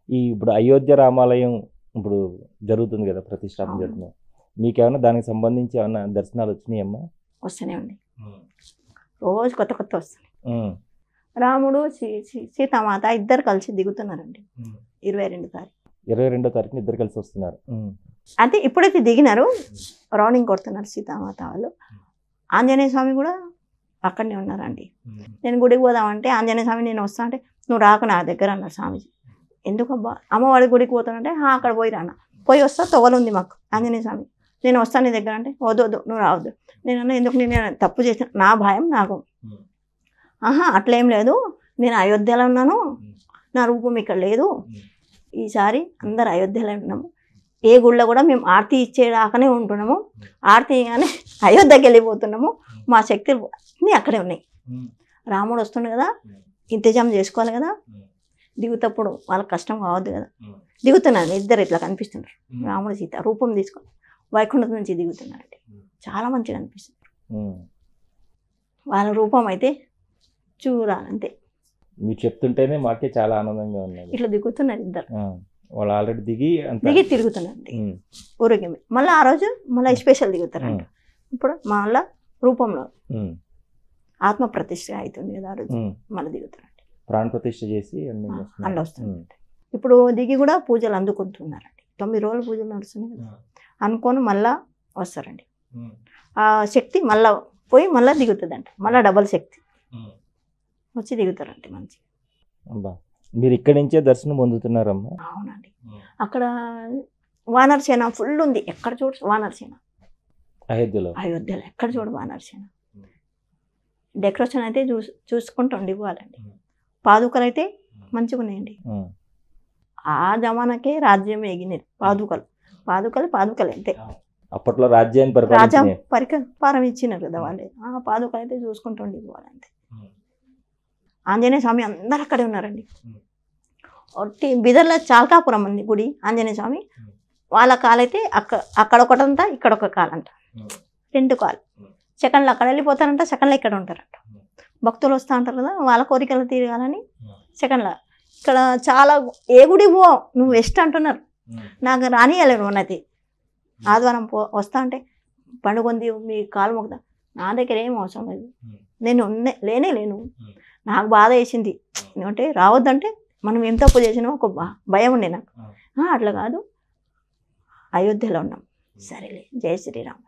ఇప్పుడు అయోధ్య రామాలయం ఇప్పుడు జరుగుతుంది కదా, ప్రతిష్టాపన అవును. జరుగుతుంది. మీకేమన్నా దానికి సంబంధించి ఏమన్నా దర్శనాలు వచ్చినాయమ్మా? వస్తూనే ఉంది, రోజు కొత్త కొత్త వస్తున్నాయి. ఉమ్, రాముడు సీతామాత ఇద్దరు కలిసి దిగుతున్నారండి 22 తారీఖు. 22వ తారీఖున ఇద్దరు కలిసి వస్తున్నారు. అంటే ఇప్పుడైతే దిగినారు, రౌండింగ్ కొడుతున్నారు సీతామాత వాళ్ళు. ఆంజనేయ స్వామి కూడా అక్కడనే ఉన్నారండి. నేను గుడికి పోదామంటే ఆంజనేయ స్వామి నేను వస్తా అంటే నువ్వు రాక నా దగ్గర అన్నారు స్వామిజీ. ఎందుకబ్బా, అమ్మవాడి గుడికి పోతానంటే అక్కడ పోయి రాన్న, పోయి వస్తా తొగలుంది మాకు ఆంజనేయ స్వామి, నేను వస్తాను నీ దగ్గర అంటే వద్దు వద్దు నువ్వు రావద్దు. నేను అన్నా ఎందుకు, నేను తప్పు చేసిన నా భయం నాకు. అట్లేం లేదు, నేను అయోధ్యలో ఉన్నాను, నా రూపం ఇక్కడ లేదు. ఈసారి అందరు అయోధ్యలో ఉన్నాము, ఏ గుళ్ళో కూడా మేము ఆరతి ఇచ్చేదాకానే ఉంటున్నాము, ఆరతి కానీ అయోధ్యకి వెళ్ళిపోతున్నాము, మా శక్తులు అన్నీ అక్కడే ఉన్నాయి. రాముడు వస్తుండే కదా, ఇంతజాం చేసుకోవాలి కదా, దిగుతప్పుడు వాళ్ళకి కష్టం కావద్దు కదా. దిగుతున్నాను, ఇద్దరు ఇట్లా కనిపిస్తున్నారు, రాముడు సీత రూపం తీసుకొని వైకుంఠం నుంచి దిగుతున్నారండి. చాలా మంచిగా అనిపిస్తుంది వాళ్ళ రూపం అయితే చూడాలంతే. మీరు చెప్తుంటేనే మాకే చాలా ఆనందంగా ఉన్నది. ఇట్లా దిగుతున్నారు ఇద్దరు, వాళ్ళు ఆల్రెడీ దిగి తిరుగుతున్నారండి ఊరికి. మళ్ళీ ఆ రోజు మళ్ళీ స్పెషల్ దిగుతారంట. ఇప్పుడు మళ్ళా రూపంలో ఆత్మ ప్రతిష్ఠ అవుతుంది కదా, ఆ రోజు మళ్ళీ దిగుతారండి, ప్రాణ ప్రతిష్ఠ చేసి అందులో వస్తుంది. ఇప్పుడు దిగి కూడా పూజలు అందుకుంటున్నారండి, 9 రోజులు పూజలు నడుస్తున్నాయి కదా, అనుకొని మళ్ళా వస్తారండి. ఆ శక్తి మళ్ళా పోయి మళ్ళీ దిగుతుందంట, మళ్ళీ డబల్ శక్తి వచ్చి దిగుతారండి మంచిగా. మీరు ఇక్కడి నుంచే దర్శనం పొందుతున్నారమ్మా? అవునండి, అక్కడ వానరసేన ఫుల్ ఉంది, ఎక్కడ చూడు వానరసేన. అయోధ్యలో ఎక్కడ చూడు వానరసేన. డెకరేషన్ అయితే చూసుకుంటూ ఇవ్వాలండి. పాదుకలు అయితే మంచిగా ఉన్నాయండి. ఆ జమానాకే రాజ్యం ఎగినది. పాదుకలు అంతే. అప్పట్లో రాజ్యాన్ని పరిపాలన ఇచ్చినారు కదా వాళ్ళే. ఆ పాదుకలు అయితే చూసుకుంటూ ఇవ్వాలంతే. ఆంజనేయ స్వామి అందరు అక్కడే ఉన్నారండి. బిదర్లో చాల్కాపురం ఉంది గుడి ఆంజనేయ స్వామి. వాళ్ళ కాలైతే అక్కడ ఒకటంతా ఇక్కడ ఒక కాలంట, 2 కాలు. సెకండ్లో అక్కడ వెళ్ళిపోతారంట, సెకండ్లో ఇక్కడ ఉంటారంట. భక్తులు వస్తూ ఉంటారు కదా, వాళ్ళ కోరికలు తీరగాలని సెకండ్లో. ఇక్కడ చాలా ఏ గుడి పో నువ్వు వెస్ట్ అంటున్నారు, నాకు రానియలేను ఉన్నది. ఆదివారం వస్తా అంటే పండుగొంది మీ కాలు మొక్కుతా, నా దగ్గర ఏం అవసరం లేదు, నేను లేను. నాకు బాధ వేసింది అంటే రావద్దంటే మనం ఏం తప్పు చేసినా ఒక భయం ఉండే నాకు. అట్లా కాదు, అయోధ్యలో ఉన్నాం, సరేలే, జై శ్రీరామ్.